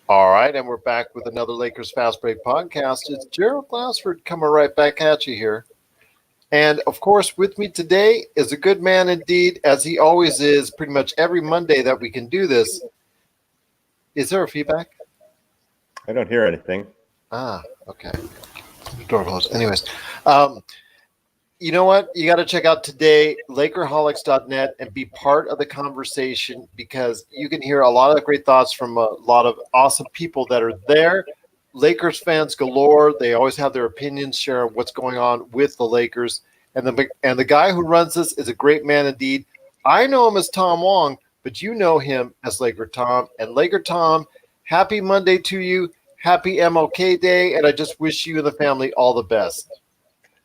All right, and we're back with another Lakers Fast Break podcast. It's Gerald Glassford coming right back at you here. And of course, with me today is a good man indeed, as he always is, pretty much every Monday that we can do this. Is there a feedback? I don't hear anything. Okay. Door closed. Anyways, um, you know what? You got to check out today, Lakerholics.net, and be part of the conversation because you can hear a lot of great thoughts from a lot of awesome people that are there. Lakers fans galore. They always have their opinions, share what's going on with the Lakers. And the guy who runs this is a great man indeed. I know him as Tom Wong, but you know him as Laker Tom. And Laker Tom, happy Monday to you. Happy MLK Day. And I just wish you and the family all the best.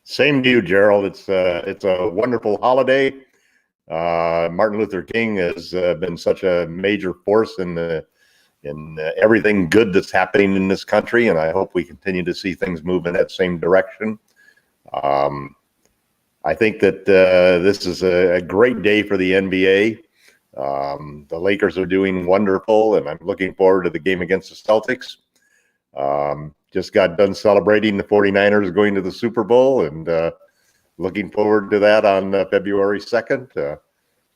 Same to you, Gerald. It's a wonderful holiday. Martin Luther King has been such a major force in everything good that's happening in this country, and I hope we continue to see things move in that same direction. I think that this is a great day for the NBA. The Lakers are doing wonderful, and I'm looking forward to the game against the Celtics. Just got done celebrating the 49ers going to the Super Bowl, and looking forward to that on February 2nd.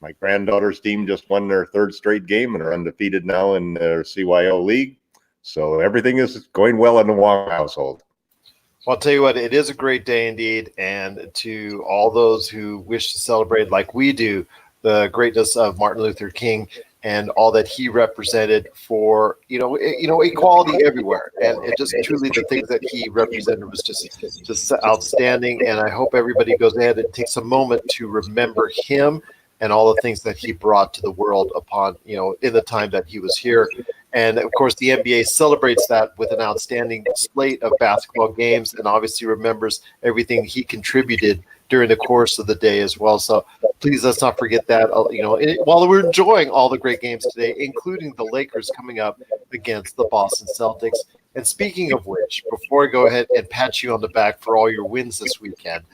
My granddaughter's team just won their third straight game and are undefeated now in their CYO league. So everything is going well in the Wong household. Well, I'll tell you what, it is a great day indeed. And to all those who wish to celebrate like we do the greatness of Martin Luther King and all that he represented for, equality everywhere. And it just truly the things that he represented was just outstanding. And I hope everybody goes ahead and takes a moment to remember him and all the things that he brought to the world upon, in the time that he was here. And of course, the NBA celebrates that with an outstanding slate of basketball games and obviously remembers everything he contributed during the course of the day as well. So please let's not forget that, while we're enjoying all the great games today, including the Lakers coming up against the Boston Celtics. And speaking of which, before I go ahead and pat you on the back for all your wins this weekend,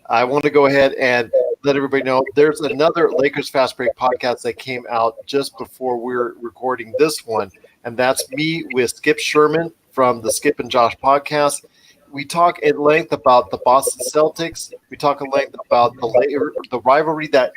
I want to go ahead and let everybody know there's another Lakers Fast Break podcast that came out just before we're recording this one. And that's me with Skip Sherman from the Skip and Josh podcast. We talk at length about the Boston Celtics. We talk at length about the rivalry that,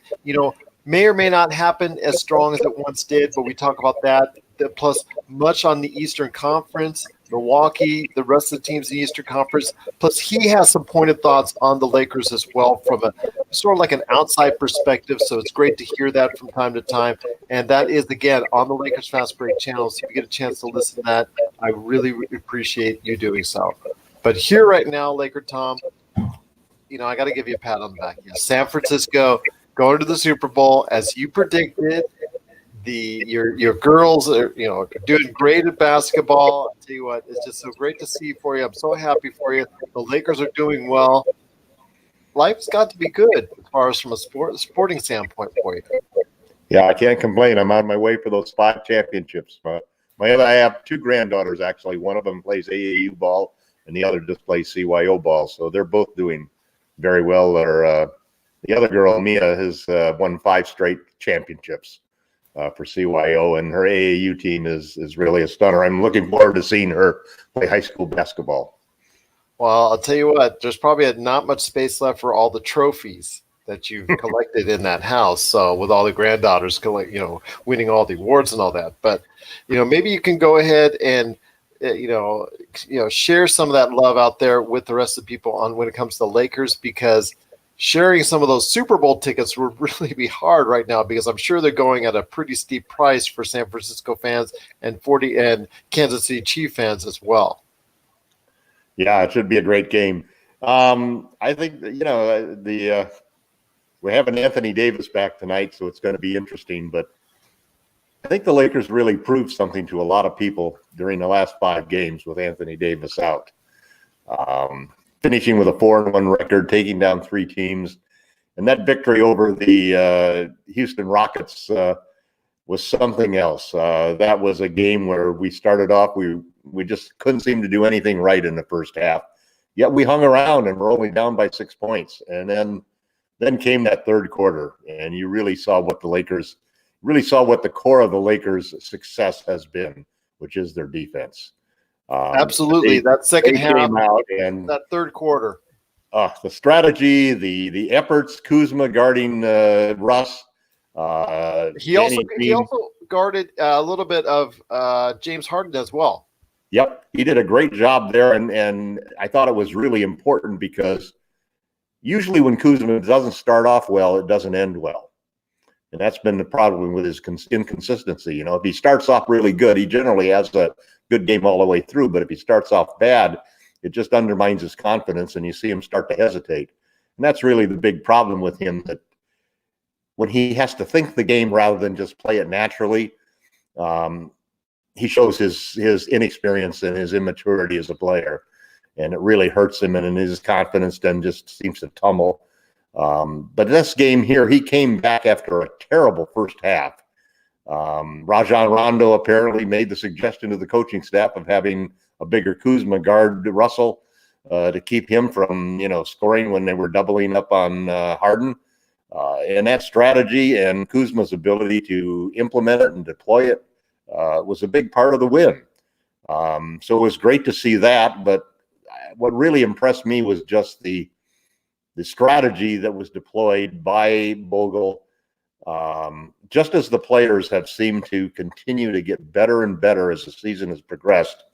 may or may not happen as strong as it once did, but we talk about that. Plus much on the Eastern Conference, Milwaukee, the rest of the teams in the Eastern Conference. Plus he has some pointed thoughts on the Lakers as well from a sort of like an outside perspective. So it's great to hear that from time to time. And that is, again, on the Lakers Fast Break channel. So if you get a chance to listen to that, I really appreciate you doing so. But here right now, Laker Tom, I got to give you a pat on the back. Yeah, San Francisco going to the Super Bowl as you predicted. Your girls are doing great at basketball. I'll tell you what, it's just so great to see for you. I'm so happy for you. The Lakers are doing well. Life's got to be good as far as from a sporting standpoint for you. Yeah, I can't complain. I'm on my way for those 5 championships. I have 2 granddaughters actually. One of them plays AAU ball, and the other just plays CYO ball. So they're both doing very well. The other girl, Mia, has won 5 straight championships for CYO, and her AAU team is really a stunner. I'm looking forward to seeing her play high school basketball. Well, I'll tell you what, there's probably not much space left for all the trophies that you've collected in that house. So with all the granddaughters, winning all the awards and all that. But, maybe you can go ahead and, share some of that love out there with the rest of the people on when it comes to the Lakers, because sharing some of those Super Bowl tickets would really be hard right now, because I'm sure they're going at a pretty steep price for San Francisco fans and Kansas City Chief fans as well. Yeah, it should be a great game. I think, we have an Anthony Davis back tonight, so it's going to be interesting. But I think the Lakers really proved something to a lot of people during the last 5 games with Anthony Davis out. Finishing with a 4-1 record, taking down 3 teams. And that victory over the Houston Rockets was something else. That was a game where we started off, we just couldn't seem to do anything right in the first half. Yet we hung around and were only down by 6 points. And then came that third quarter, and you really saw what the core of the Lakers' success has been which is their defense. Absolutely. That second half, came out and that third quarter. The strategy, the efforts, Kuzma guarding Russ. He also guarded a little bit of James Harden as well. Yep, he did a great job there, and I thought it was really important because usually when Kuzma doesn't start off well, it doesn't end well. And that's been the problem with his inconsistency. You know, if he starts off really good, he generally has a good game all the way through. But if he starts off bad, it just undermines his confidence, and you see him start to hesitate. And that's really the big problem with him, that when he has to think the game rather than just play it naturally, he shows his inexperience and his immaturity as a player. And it really hurts him, and his confidence then just seems to tumble. But this game here, he came back after a terrible first half. Rajon Rondo apparently made the suggestion to the coaching staff of having a bigger Kuzma guard Russell to keep him from, scoring when they were doubling up on Harden. And that strategy and Kuzma's ability to implement it and deploy it was a big part of the win. So it was great to see that. But what really impressed me was just the strategy that was deployed by Bogle. Just as the players have seemed to continue to get better and better as the season has progressed,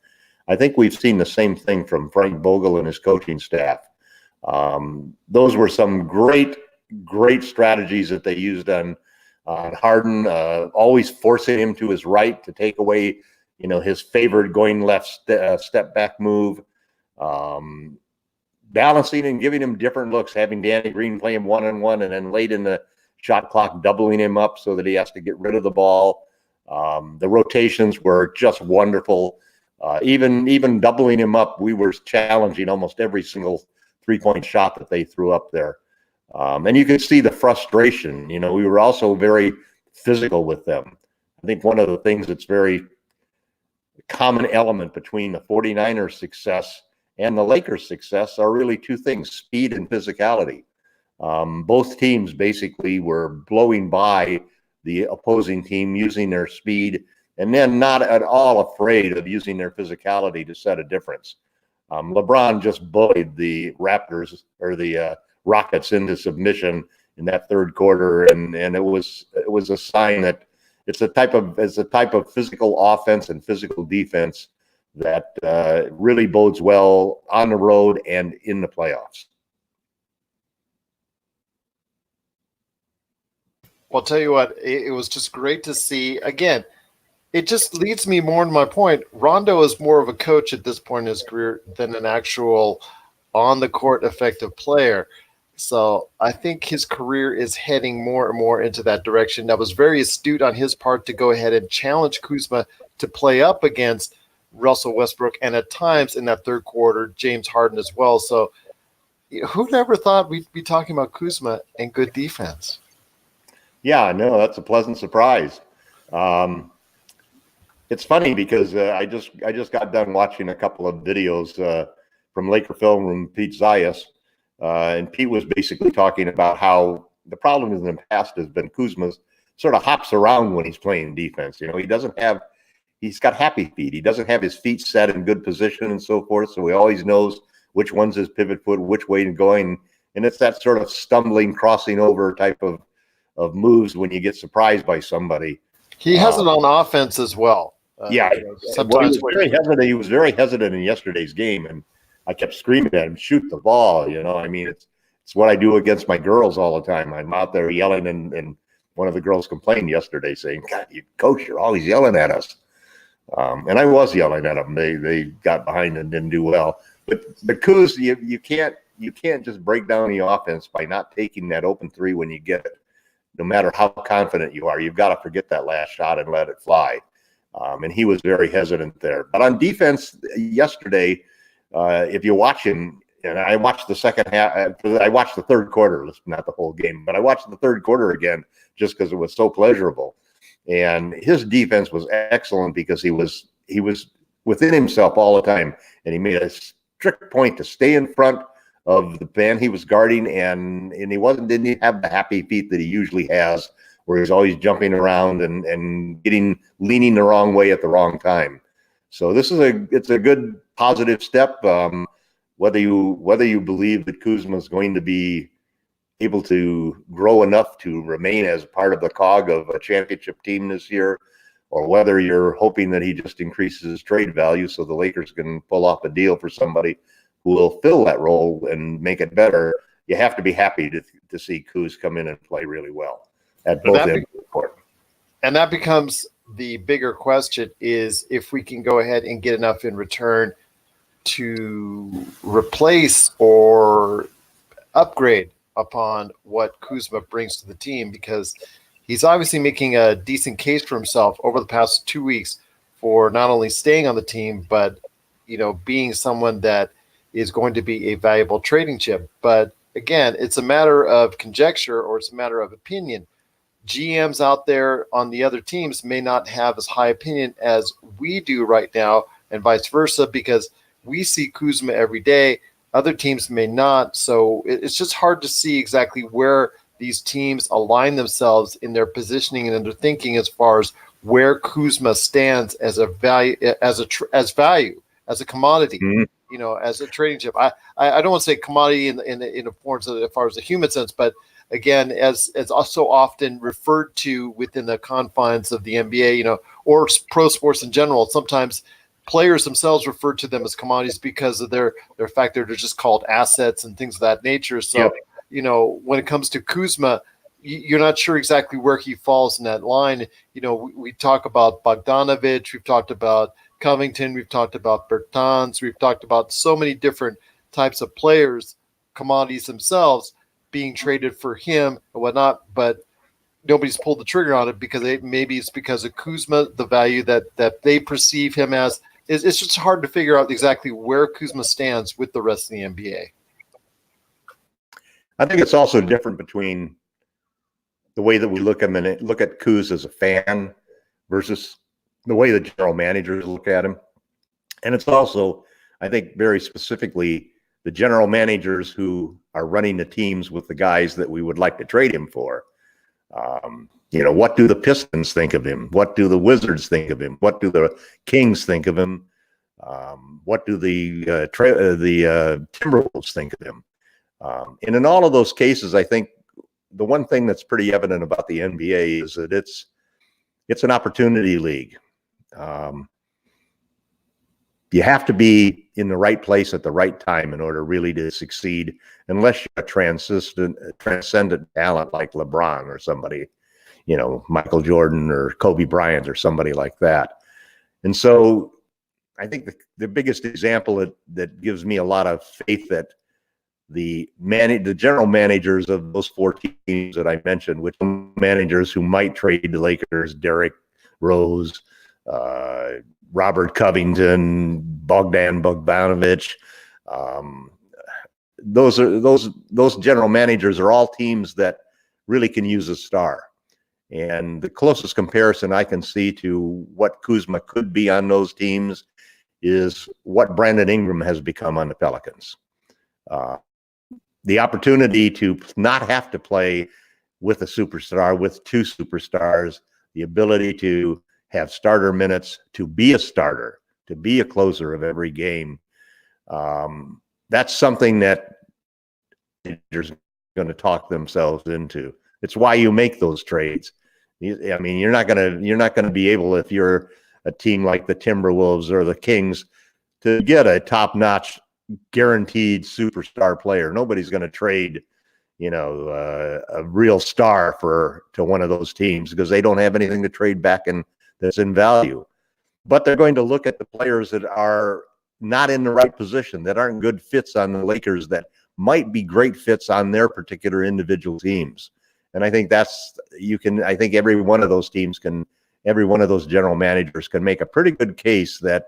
I think we've seen the same thing from Frank Bogle and his coaching staff. Those were some great strategies that they used on Harden, always forcing him to his right to take away, his favored going left step back move, balancing and giving him different looks, having Danny Green play him one-on-one, and then late in the shot clock doubling him up so that he has to get rid of the ball. The rotations were just wonderful. Even doubling him up, we were challenging almost every single three-point shot that they threw up there. And you could see the frustration. We were also very physical with them. I think one of the things that's very common element between the 49ers success and the Lakers success are really two things: speed and physicality. Both teams basically were blowing by the opposing team using their speed, and then not at all afraid of using their physicality to set a difference. LeBron just bullied the Raptors, or the Rockets, into submission in that third quarter, and it was a sign that it's a type of physical offense and physical defense that really bodes well on the road and in the playoffs. Well, I'll tell you what, it was just great to see. Again, it just leads me more to my point. Rondo is more of a coach at this point in his career than an actual on-the-court effective player. So I think his career is heading more and more into that direction. That was very astute on his part to go ahead and challenge Kuzma to play up against Russell Westbrook, and at times in that third quarter, James Harden as well. So who never thought we'd be talking about Kuzma and good defense? Yeah, no, that's a pleasant surprise. It's funny because I just got done watching a couple of videos from Laker Film Room, Pete Zayas, and Pete was basically talking about how the problem in the past has been Kuzma sort of hops around when he's playing defense. He's got happy feet. He doesn't have his feet set in good position and so forth. So he always knows which one's his pivot foot, which way to going. And it's that sort of stumbling, crossing over type of moves when you get surprised by somebody. He has it on offense as well. Sometimes he was very hesitant in yesterday's game, and I kept screaming at him, "Shoot the ball!" It's what I do against my girls all the time. I'm out there yelling, and one of the girls complained yesterday, saying, "God, coach, you're always yelling at us." And I was yelling at them. They got behind and didn't do well. But Kuz, you can't just break down the offense by not taking that open three when you get it. No matter how confident you are, you've got to forget that last shot and let it fly. And he was very hesitant there. But on defense yesterday, if you watch him, and I watched the second half, I watched the third quarter, not the whole game, but I watched the third quarter again just because it was so pleasurable. And his defense was excellent because he was within himself all the time, and he made a strict point to stay in front of the man he was guarding, and he didn't have the happy feet that he usually has, where he's always jumping around and leaning the wrong way at the wrong time. So it's a good positive step. Whether you believe that Kuzma is going to be able to grow enough to remain as part of the cog of a championship team this year, or whether you're hoping that he just increases his trade value so the Lakers can pull off a deal for somebody who will fill that role and make it better, you have to be happy to see Kuz come in and play really well at both ends of the court. And that becomes the bigger question, is if we can go ahead and get enough in return to replace or upgrade upon what Kuzma brings to the team, because he's obviously making a decent case for himself over the past 2 weeks for not only staying on the team, but being someone that is going to be a valuable trading chip. But again, it's a matter of conjecture, or it's a matter of opinion. GMs out there on the other teams may not have as high opinion as we do right now, and vice versa, because we see Kuzma every day. Other teams may not. So it's just hard to see exactly where these teams align themselves in their positioning and in their thinking as far as where Kuzma stands as a value, as a commodity. Mm-hmm. As a trading chip. I don't want to say commodity in a form as far as the human sense, but again, as also often referred to within the confines of the NBA, or pro sports in general, sometimes players themselves refer to them as commodities because of their fact that they're just called assets and things of that nature. So, when it comes to Kuzma, you're not sure exactly where he falls in that line. We talk about Bogdanovich, we've talked about Covington, we've talked about Bertans, we've talked about so many different types of players, commodities themselves, being traded for him and whatnot, but nobody's pulled the trigger on it because maybe it's because of Kuzma, the value that they perceive him as. It's just hard to figure out exactly where Kuzma stands with the rest of the NBA. I think it's also different between the way that we look at Kuz as a fan versus the way the general managers look at him. And it's also, I think, very specifically the general managers who are running the teams with the guys that we would like to trade him for. What do the Pistons think of him? What do the Wizards think of him? What do the Kings think of him? What do the Timberwolves think of him? And in all of those cases, I think the one thing that's pretty evident about the NBA is that it's an opportunity league. You have to be in the right place at the right time in order really to succeed, unless you're a transcendent talent like LeBron or somebody, Michael Jordan or Kobe Bryant or somebody like that. And so I think the biggest example that gives me a lot of faith that the general managers of those four teams that I mentioned, which managers who might trade the Lakers, Derrick Rose, Robert Covington, Bogdan Bogdanovich, those general managers are all teams that really can use a star. And the closest comparison I can see to what Kuzma could be on those teams is what Brandon Ingram has become on the Pelicans. The opportunity to not have to play with a superstar, with two superstars, the ability to have starter minutes, to be a starter, to be a closer of every game. That's something that they're going to talk themselves into. It's why you make those trades. I mean, you're not going to be able, if you're a team like the Timberwolves or the Kings, to get a top-notch guaranteed superstar player. Nobody's going to trade, a real star to one of those teams because they don't have anything to trade back and that's in value. But they're going to look at the players that are not in the right position, that aren't good fits on the Lakers, that might be great fits on their particular individual teams. And I think I think every one of those teams every one of those general managers can make a pretty good case that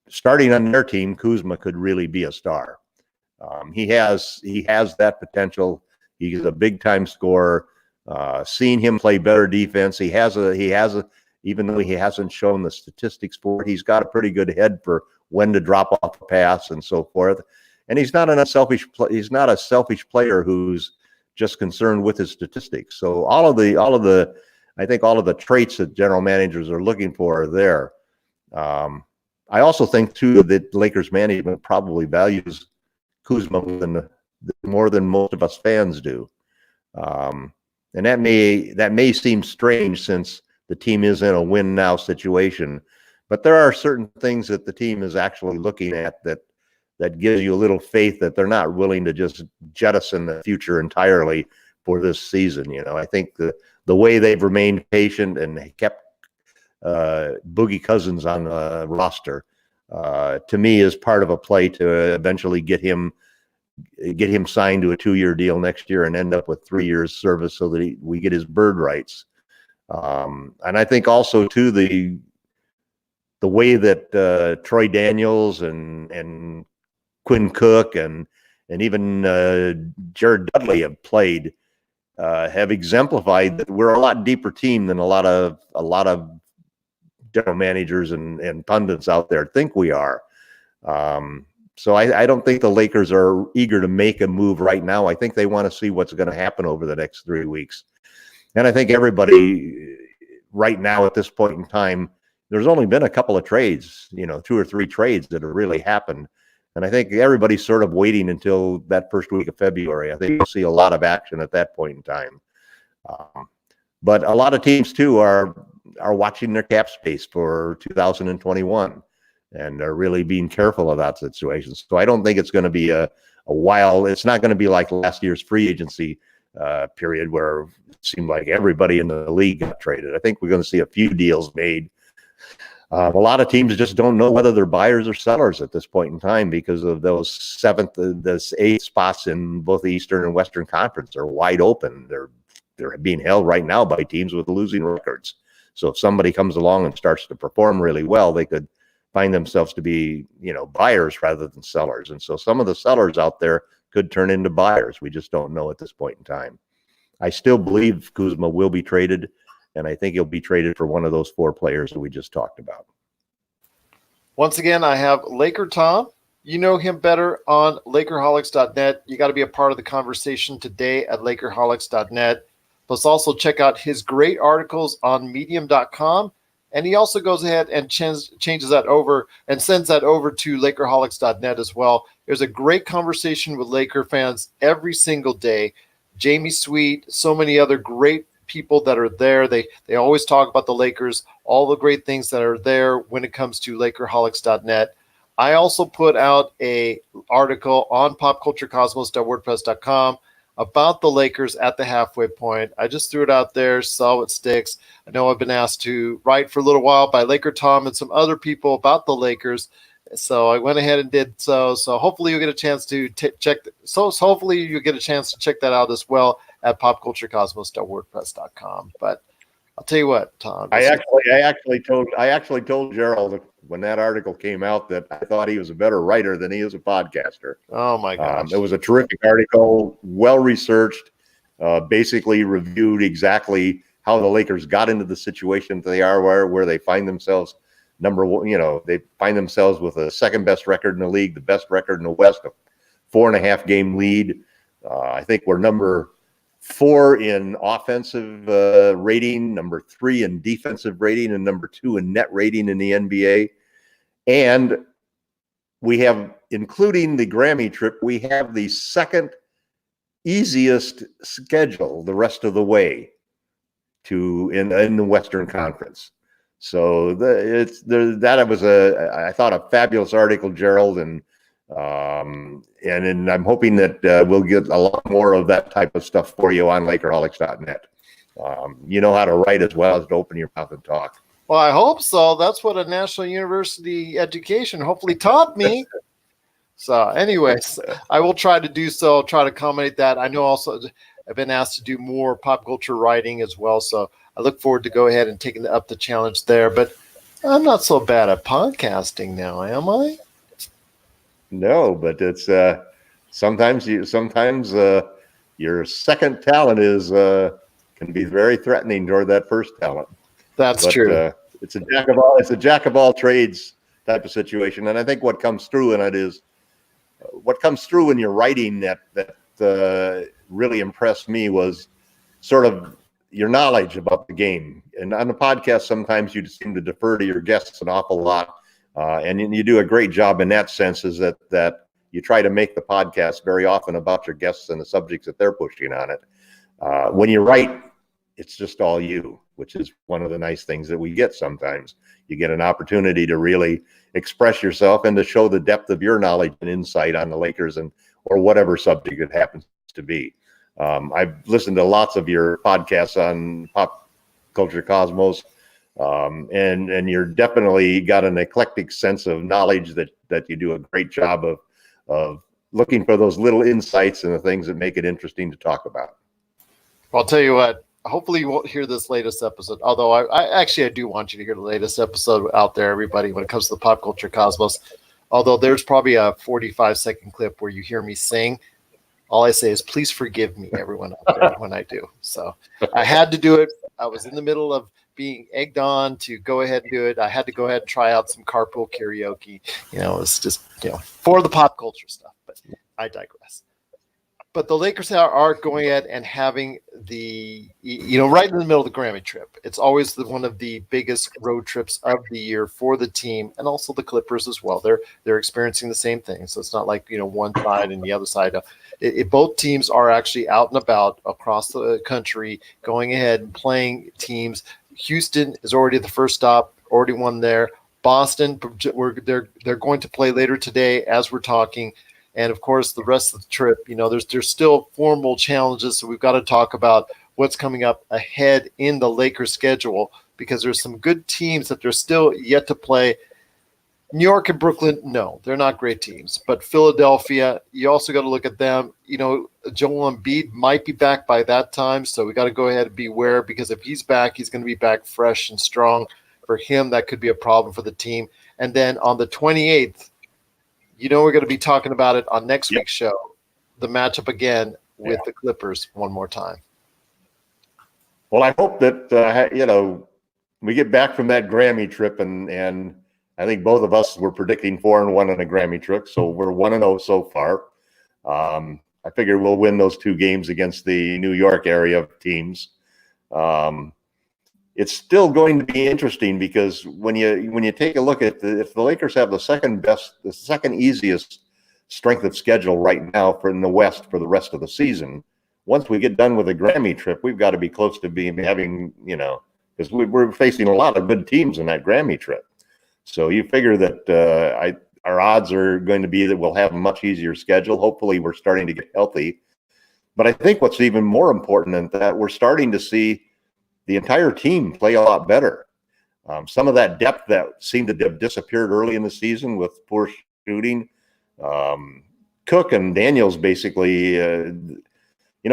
starting on their team, Kuzma could really be a star. He has that potential. He's a big time scorer. Seeing him play better defense, he has even though he hasn't shown the statistics for it, he's got a pretty good head for when to drop off a pass and so forth. And he's not a selfish player who's just concerned with his statistics. So all of the traits that general managers are looking for are there. I also think too that Lakers management probably values Kuzma more than most of us fans do. And that may seem strange since the team is in a win now situation, but there are certain things that the team is actually looking at that gives you a little faith that they're not willing to just jettison the future entirely for this season. I think the way they've remained patient and kept Boogie Cousins on the roster, to me, is part of a play to eventually get him signed to a 2-year deal next year and end up with 3 years service so that we get his bird rights. And I think also too the way that Troy Daniels and Quinn Cook and even Jared Dudley have played have exemplified that we're a lot deeper team than a lot of general managers and pundits out there think we are. So I don't think the Lakers are eager to make a move right now. I think they want to see what's going to happen over the next 3 weeks. And I think everybody right now at this point in time, there's only been a couple of trades, 2 or 3 trades that have really happened. And I think everybody's sort of waiting until that first week of February. I think you'll see a lot of action at that point in time. But a lot of teams too are watching their cap space for 2021. And they're really being careful of that situation. So I don't think it's going to be a while. It's not going to be like last year's free agency period where it seemed like everybody in the league got traded. I think we're going to see a few deals made. A lot of teams just don't know whether they're buyers or sellers at this point in time because of those 8th spots in both the Eastern and Western Conference are wide open. They're being held right now by teams with losing records. So if somebody comes along and starts to perform really well, they could find themselves to be, buyers rather than sellers. And so some of the sellers out there could turn into buyers. We just don't know at this point in time. I still believe Kuzma will be traded, and I think he'll be traded for one of those 4 players that we just talked about. Once again, I have LakerTom. You know him better on Lakerholics.net. You got to be a part of the conversation today at Lakerholics.net. Plus also check out his great articles on Medium.com. And he also goes ahead and changes that over and sends that over to Lakerholics.net as well. There's a great conversation with Laker fans every single day. Jamie Sweet, so many other great people that are there. They always talk about the Lakers, all the great things that are there when it comes to Lakerholics.net. I also put out a article on popculturecosmos.wordpress.com about the Lakers at the halfway point. I just threw it out there, saw what sticks. I know I've been asked to write for a little while by LakerTom and some other people about the Lakers. So I went ahead and did so. So hopefully you'll get a chance to check. Hopefully you get a chance to check that out as well at popculturecosmos.wordpress.com. But I'll tell you what, Tom. I actually told Gerald when that article came out that I thought he was a better writer than he is a podcaster. Oh my gosh. It was a terrific article, well researched, basically reviewed exactly how the Lakers got into the situation they are where they find themselves number one. They find themselves with a second best record in the league, the best record in the West, a 4.5 game lead. I think we're number 4 in offensive rating, number 3 in defensive rating, and number 2 in net rating in the NBA. And we have, including the Grammy trip, we have the second easiest schedule the rest of the way in the Western Conference. So that was I thought a fabulous article, Gerald, and I'm hoping that we'll get a lot more of that type of stuff for you on Lakerholics.net. You know how to write as well as to open your mouth and talk. Well, I hope so. That's what a national university education hopefully taught me. So anyways, I will try to do so, try to accommodate that. I know also I've been asked to do more pop culture writing as well. So I look forward to go ahead and taking up the challenge there. But I'm not so bad at podcasting now, am I? No, but it's sometimes your second talent can be very threatening toward that first talent. That's true. It's a jack of all trades type of situation, and I think what comes through in it is what comes through in your writing that really impressed me was sort of your knowledge about the game. And on the podcast, sometimes you seem to defer to your guests an awful lot And you do a great job in that sense, is that you try to make the podcast very often about your guests and the subjects that they're pushing on it. When you write, it's just all you, which is one of the nice things that we get sometimes. You get an opportunity to really express yourself and to show the depth of your knowledge and insight on the Lakers or whatever subject it happens to be. I've listened to lots of your podcasts on Pop Culture Cosmos, and you're definitely got an eclectic sense of knowledge that you do a great job of looking for those little insights and the things that make it interesting to talk about. Well, I'll tell you what, hopefully you won't hear this latest episode, although I do want you to hear the latest episode out there, everybody, when it comes to the Pop Culture Cosmos. Although there's probably a 45-second clip where you hear me sing. All I say is, please forgive me, everyone out there, when I do. So I had to do it. I was in the middle of being egged on to go ahead and do it. I had to go ahead and try out some carpool karaoke. It's just, for the pop culture stuff, but I digress. But the Lakers are going ahead and having the, right in the middle of the Grammy trip. It's always one of the biggest road trips of the year for the team, and also the Clippers as well. They're experiencing the same thing. So it's not like, one side and the other side. Both teams are actually out and about across the country, going ahead and playing teams. Houston is already the first stop, already won there. Boston, they're going to play later today as we're talking. And of course, the rest of the trip, there's still formal challenges. So we've got to talk about what's coming up ahead in the Lakers schedule, because there's some good teams that they're still yet to play. New York and Brooklyn, no, they're not great teams. But Philadelphia, you also got to look at them. Joel Embiid might be back by that time. So we got to go ahead and beware, because if he's back, he's going to be back fresh and strong. For him, that could be a problem for the team. And then on the 28th, we're going to be talking about it on next week's show, the matchup again with the Clippers one more time. Well, I hope that, we get back from that Grammy trip, and I think both of us were predicting 4-1 on a Grammy trip. So we're 1-0 so far. I figure we'll win those two games against the New York area teams. It's still going to be interesting, because when you take a look at if the Lakers have the second easiest strength of schedule right now in the West for the rest of the season, once we get done with the Grammy trip, we've got to be close to having, because we're facing a lot of good teams in that Grammy trip. So you figure that our odds are going to be that we'll have a much easier schedule. Hopefully we're starting to get healthy. But I think what's even more important than that, we're starting to see the entire team play a lot better. Some of that depth that seemed to have disappeared early in the season with poor shooting. Cook and Daniels basically,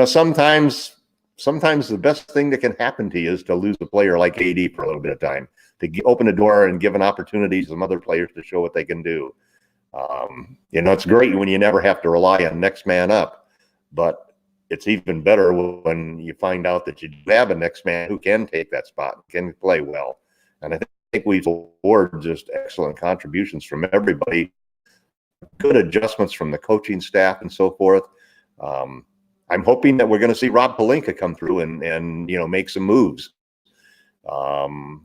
sometimes the best thing that can happen to you is to lose a player like AD for a little bit of time, to open the door and give an opportunity to some other players to show what they can do. It's great when you never have to rely on next man up, but it's even better when you find out that you have a next man who can take that spot, can play well. And I think we've awarded just excellent contributions from everybody, good adjustments from the coaching staff and so forth. I'm hoping that we're going to see Rob Pelinka come through and make some moves.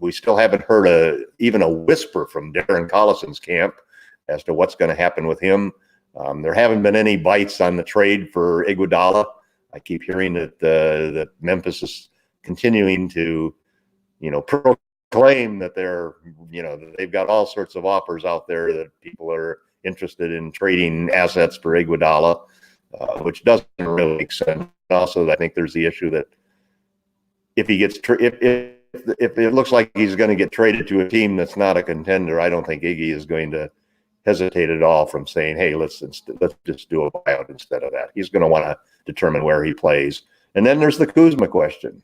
We still haven't heard even a whisper from Darren Collison's camp as to what's going to happen with him. There haven't been any bites on the trade for Iguodala. I keep hearing that Memphis is continuing to, proclaim that they've got all sorts of offers out there, that people are interested in trading assets for Iguodala, which doesn't really make sense. Also, I think there's the issue that if he gets if it looks like he's going to get traded to a team that's not a contender, I don't think Iggy is going to hesitate at all from saying, hey, let's just do a buyout instead of that. He's going to want to determine where he plays. And then there's the Kuzma question.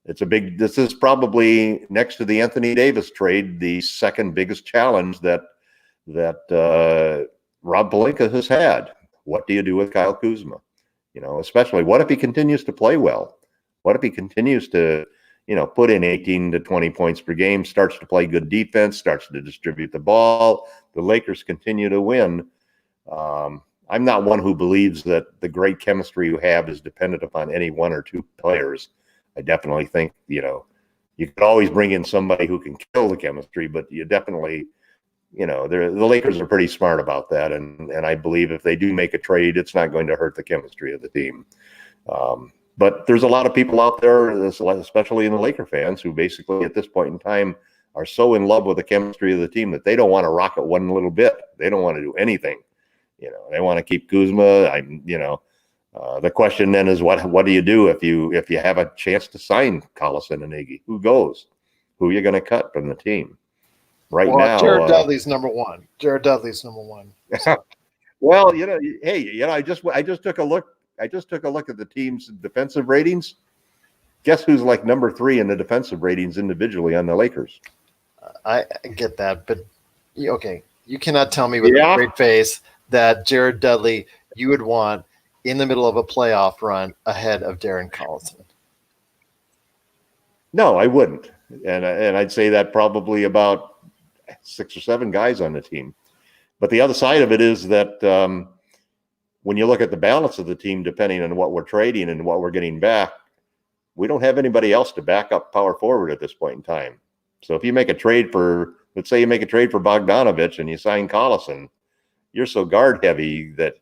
This is probably, next to the Anthony Davis trade, the second biggest challenge that Rob Pelinka has had. What do you do with Kyle Kuzma? Especially what if he continues to play well? What if he continues to, put in 18 to 20 points per game, starts to play good defense, starts to distribute the ball, the Lakers continue to win? I'm not one who believes that the great chemistry you have is dependent upon any one or two players. I definitely think, You could always bring in somebody who can kill the chemistry, but you definitely, the Lakers are pretty smart about that, and I believe if they do make a trade, it's not going to hurt the chemistry of the team. But there's a lot of people out there, especially in the Laker fans, who basically at this point in time are so in love with the chemistry of the team that they don't want to rock it one little bit. They don't want to do anything. They want to keep Kuzma. The question then is what do you do if you have a chance to sign Collison and Iggy? Who goes? Who are you going to cut from the team? Right now, Jared Dudley's number one. Jared Dudley's number one. So. Well, hey, I just took a look. I just took a look at the team's defensive ratings. Guess who's like number 3 in the defensive ratings individually on the Lakers? I get that, but okay, you cannot tell me with a straight face that Jared Dudley you would want in the middle of a playoff run ahead of Darren Collison. No, I wouldn't, and I'd say that probably about 6 or 7 guys on the team. But the other side of it is that when you look at the balance of the team, depending on what we're trading and what we're getting back, we don't have anybody else to back up power forward at this point in time. So if you make a trade for, let's say you make a trade for Bogdanovich and you sign Collison, you're so guard heavy that,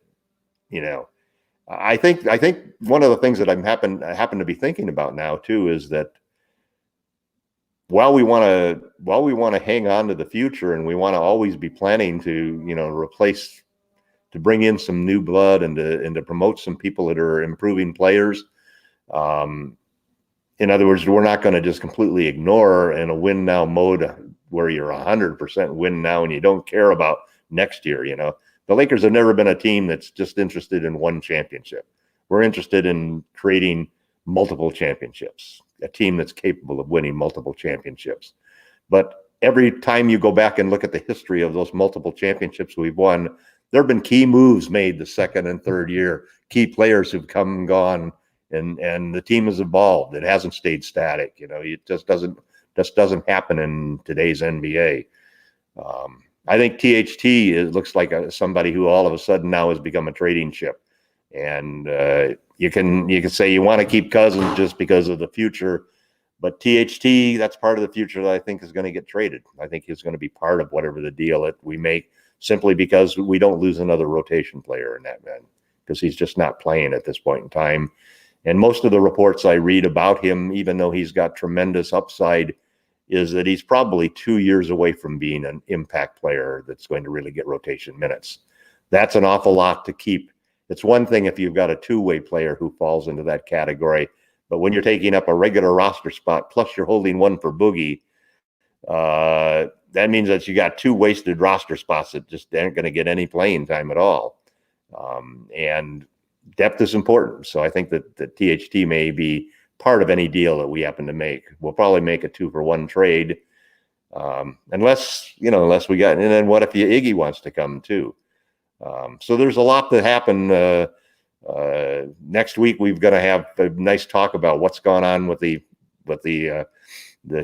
I think one of the things that I happen to be thinking about now too is that while we want to hang on to the future and we want to always be planning to, replace, to bring in some new blood and to promote some people that are improving players. In other words, we're not going to just completely ignore in a win now mode where you're 100% win now and you don't care about next year. The Lakers have never been a team that's just interested in one championship. We're interested in creating multiple championships, a team that's capable of winning multiple championships. But every time you go back and look at the history of those multiple championships we've won, there have been key moves made the second and third year, key players who've come and gone, and the team has evolved. It hasn't stayed static. It just doesn't happen in today's NBA. I think THT looks like somebody who all of a sudden now has become a trading chip. And you can say you want to keep Cousins just because of the future, but THT, that's part of the future that I think is going to get traded. I think he's going to be part of whatever the deal that we make, simply because we don't lose another rotation player in that man, because he's just not playing at this point in time. And most of the reports I read about him, even though he's got tremendous upside, is that he's probably 2 years away from being an impact player that's going to really get rotation minutes. That's an awful lot to keep. It's one thing if you've got a two-way player who falls into that category, but when you're taking up a regular roster spot, plus you're holding one for Boogie, that means that you got 2 wasted roster spots that just aren't going to get any playing time at all. And depth is important. So I think that the THT may be part of any deal that we happen to make. We'll probably make a 2-for-1 trade, unless we got. And then what if Iggy wants to come too? So there's a lot that happened. Next week we're going to have a nice talk about what's gone on with the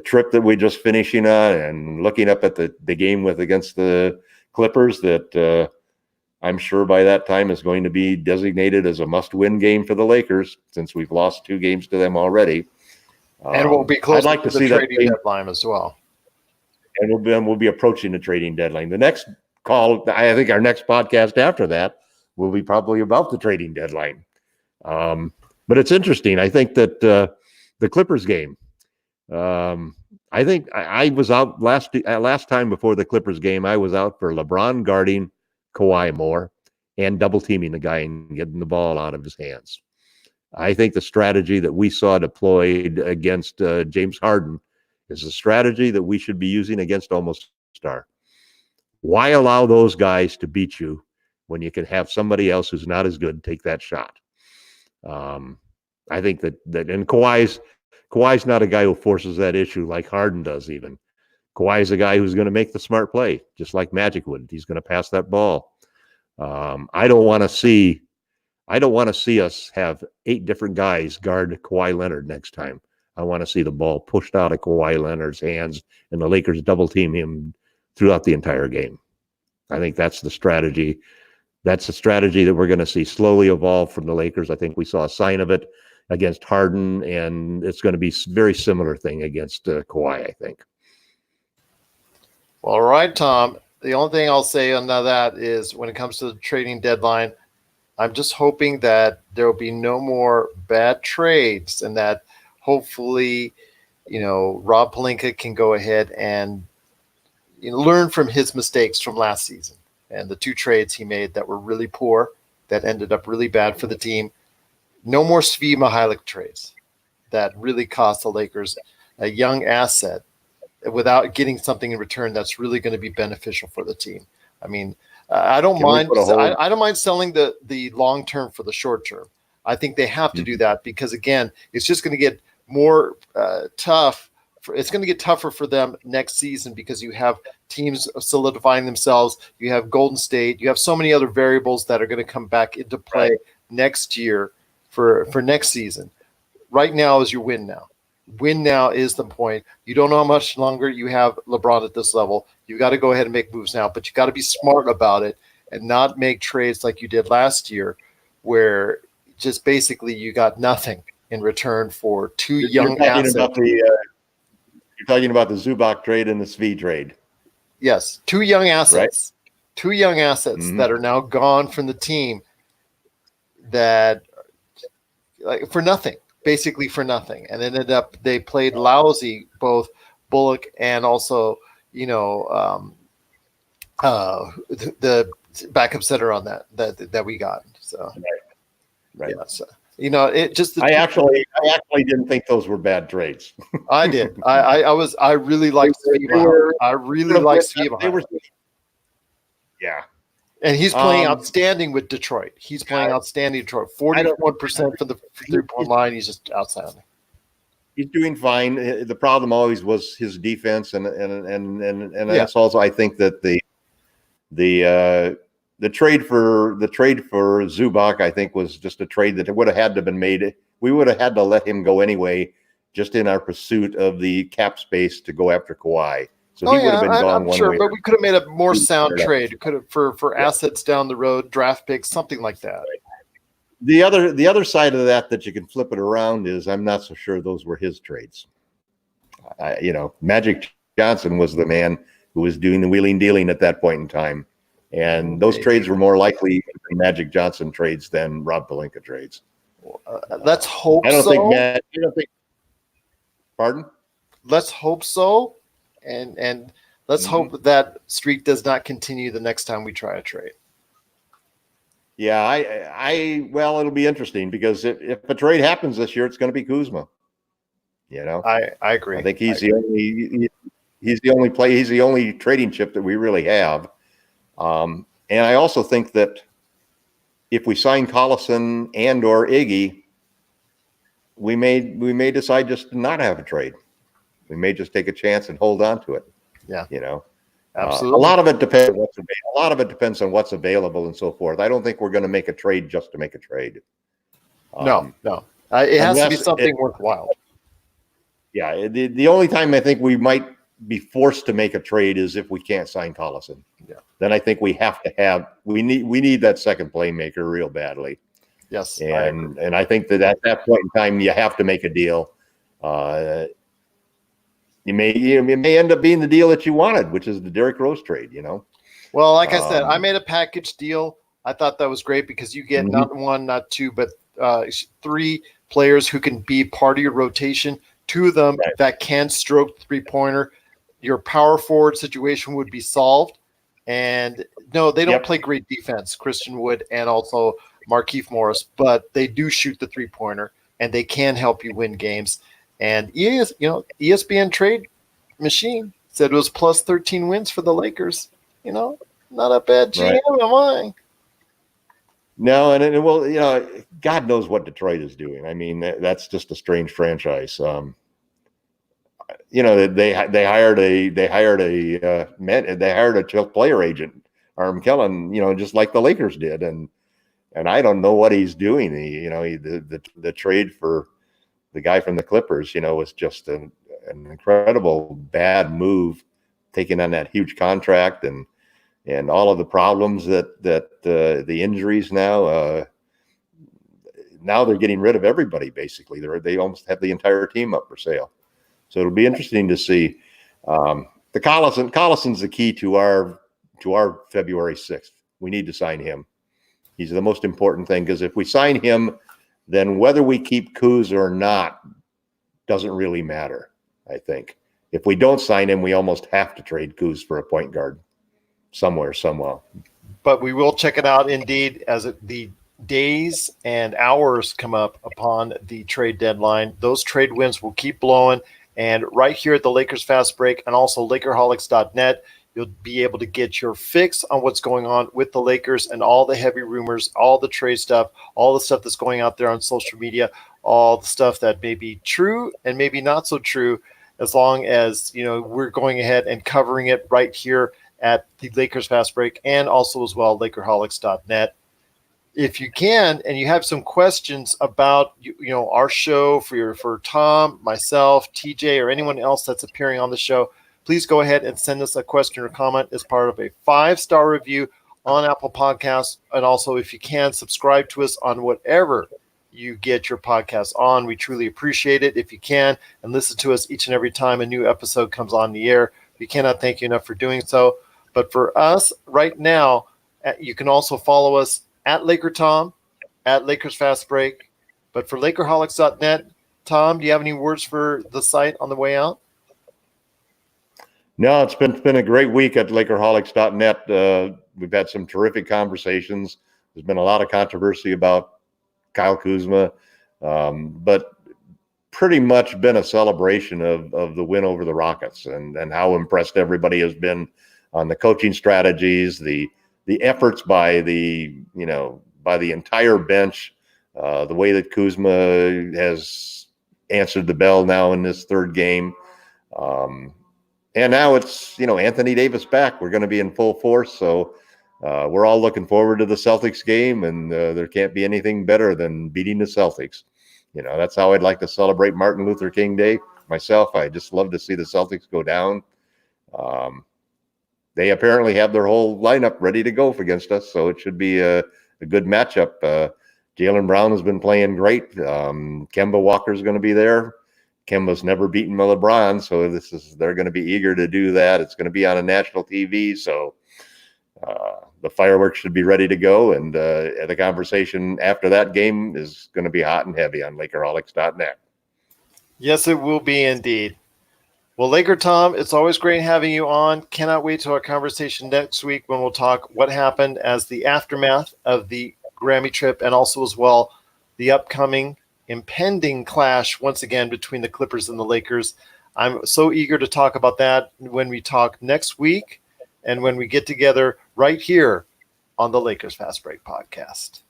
trip that we're just finishing on, and looking up at the game against the Clippers that I'm sure by that time is going to be designated as a must-win game for the Lakers, since we've lost 2 games to them already. And we'll be close to the trading deadline as well. And we'll be approaching the trading deadline. The next call, I think our next podcast after that will be probably about the trading deadline. But it's interesting. I think that the Clippers game, I think I was out last time before the Clippers game. I was out for LeBron guarding Kawhi more and double teaming the guy and getting the ball out of his hands. I think the strategy that we saw deployed against James Harden is a strategy that we should be using against almost star. Why allow those guys to beat you when you can have somebody else who's not as good take that shot? I think that and Kawhi's not a guy who forces that issue like Harden does even. Kawhi is a guy who's going to make the smart play, just like Magic would. He's going to pass that ball. I don't want to see us have 8 different guys guard Kawhi Leonard next time. I want to see the ball pushed out of Kawhi Leonard's hands and the Lakers double team him throughout the entire game. I think that's the strategy. That's the strategy that we're going to see slowly evolve from the Lakers. I think we saw a sign of it against Harden, and it's going to be very similar thing against Kawhi, I think. All right, Tom. The only thing I'll say on that is when it comes to the trading deadline, I'm just hoping that there will be no more bad trades and that hopefully, Rob Pelinka can go ahead and learn from his mistakes from last season and the 2 trades he made that were really poor, that ended up really bad for the team. No more Svi Mykhailiuk trades that really cost the Lakers a young asset without getting something in return that's really going to be beneficial for the team. I mean, I don't mind. I don't mind selling the long term for the short term. I think they have to do that because again, it's just going to get more tough. It's going to get tougher for them next season because you have teams solidifying themselves. You have Golden State. You have so many other variables that are going to come back into play next year for next season. Right now is your win now. Win now is the point. You don't know how much longer you have LeBron at this level. You got to go ahead and make moves now, but you got to be smart about it and not make trades like you did last year, where just basically you got nothing in return for 2 young assets. You're talking about the Zubac trade and the Svi trade. Yes, 2 young assets. Right? 2 young assets that are now gone from the team that for nothing. Basically for nothing, and ended up they played lousy, both Bullock and also the backup center on that we got. So right. Yeah, so, it just I actually didn't think those were bad trades. I did. I really liked Svi. I really liked Svi. Yeah. And he's playing outstanding with Detroit. He's playing outstanding Detroit. 41% from the 3-point line. He's just outstanding. He's doing fine. The problem always was his defense, and that's also I think that the trade for Zubac I think was just a trade that would have had to have been made. We would have had to let him go anyway, just in our pursuit of the cap space to go after Kawhi. So he would have been gone one way. But we could have made a more sound trade. Could have for assets down the road, draft picks, something like that. The other side of that you can flip it around is I'm not so sure those were his trades. Magic Johnson was the man who was doing the wheeling dealing at that point in time, and those trades were more likely Magic Johnson trades than Rob Pelinka trades. Let's hope. I don't think. Pardon? Let's hope so. And let's hope that streak does not continue the next time we try a trade. Yeah, well, it'll be interesting because if a trade happens this year, it's going to be Kuzma. I agree. I think he's the only trading chip that we really have. And I also think that if we sign Collison and or Iggy, we may decide just to not have a trade. We may just take a chance and hold on to it. Yeah, absolutely. A lot of it depends. A lot of it depends on what's available and so forth. I don't think we're going to make a trade just to make a trade. No. It has to be something worthwhile. Yeah, the only time I think we might be forced to make a trade is if we can't sign Collison. Yeah. Then I think we need that second playmaker real badly. Yes, and I think that at that point in time you have to make a deal. It may end up being the deal that you wanted, which is the Derrick Rose trade, Well, like I said, I made a package deal. I thought that was great because you get not 1, not 2, but 3 players who can be part of your rotation. 2 of them that can stroke the 3-pointer. Your power forward situation would be solved. And no, they don't play great defense, Christian Wood and also Markieff Morris, but they do shoot the 3-pointer and they can help you win games. And ESPN trade machine said it was plus 13 wins for the Lakers. Not a bad GM, am I? No, God knows what Detroit is doing. I mean, that's just a strange franchise. They hired a player agent, Arm Kellen, just like the Lakers did, and I don't know what he's doing. The trade for the guy from the Clippers, was just an incredible bad move, taking on that huge contract and all of the problems that the injuries now. now they're getting rid of everybody. Basically, they almost have the entire team up for sale. So it'll be interesting to see. The Collison's the key to our February 6th. We need to sign him. He's the most important thing, because if we sign him, then whether we keep Kuz or not doesn't really matter, I think. If we don't sign him, we almost have to trade Kuz for a point guard somewhere, somehow. But we will check it out indeed as the days and hours come up upon the trade deadline. Those trade winds will keep blowing. And right here at the Lakers Fast Break and also Lakerholics.net, you'll be able to get your fix on what's going on with the Lakers and all the heavy rumors, all the trade stuff, all the stuff that's going out there on social media, all the stuff that may be true and maybe not so true, as long as, you know, we're going ahead and covering it right here at the Lakers Fast Break and also as well Lakerholics.net. If you can, and you have some questions about our show for Tom, myself, TJ, or anyone else that's appearing on the show, please go ahead and send us a question or comment as part of a 5-star review on Apple Podcasts. And also, if you can, subscribe to us on whatever you get your podcasts on. We truly appreciate it if you can, and listen to us each and every time a new episode comes on the air. We cannot thank you enough for doing so. But for us right now, you can also follow us at LakerTom, at Lakers Fast Break. But for Lakerholics.net, Tom, do you have any words for the site on the way out? No, it's been a great week at Lakerholics.net. We've had some terrific conversations. There's been a lot of controversy about Kyle Kuzma, but pretty much been a celebration of the win over the Rockets and how impressed everybody has been on the coaching strategies, the efforts by the entire bench, the way that Kuzma has answered the bell now in this third game. And now it's, Anthony Davis back. We're going to be in full force. So we're all looking forward to the Celtics game, and there can't be anything better than beating the Celtics. That's how I'd like to celebrate Martin Luther King Day myself. I just love to see the Celtics go down. They apparently have their whole lineup ready to go against us, so it should be a good matchup. Jaylen Brown has been playing great. Kemba Walker's going to be there. Kemba's never beaten LeBron, so they're going to be eager to do that. It's going to be on a national TV, so the fireworks should be ready to go, and the conversation after that game is going to be hot and heavy on Lakerholics.net. Yes, it will be indeed. Well, LakerTom, it's always great having you on. Cannot wait to our conversation next week when we'll talk what happened as the aftermath of the Grammy trip, and also as well the upcoming impending clash once again between the Clippers and the Lakers. I'm so eager to talk about that when we talk next week and when we get together right here on the Lakers Fast Break podcast.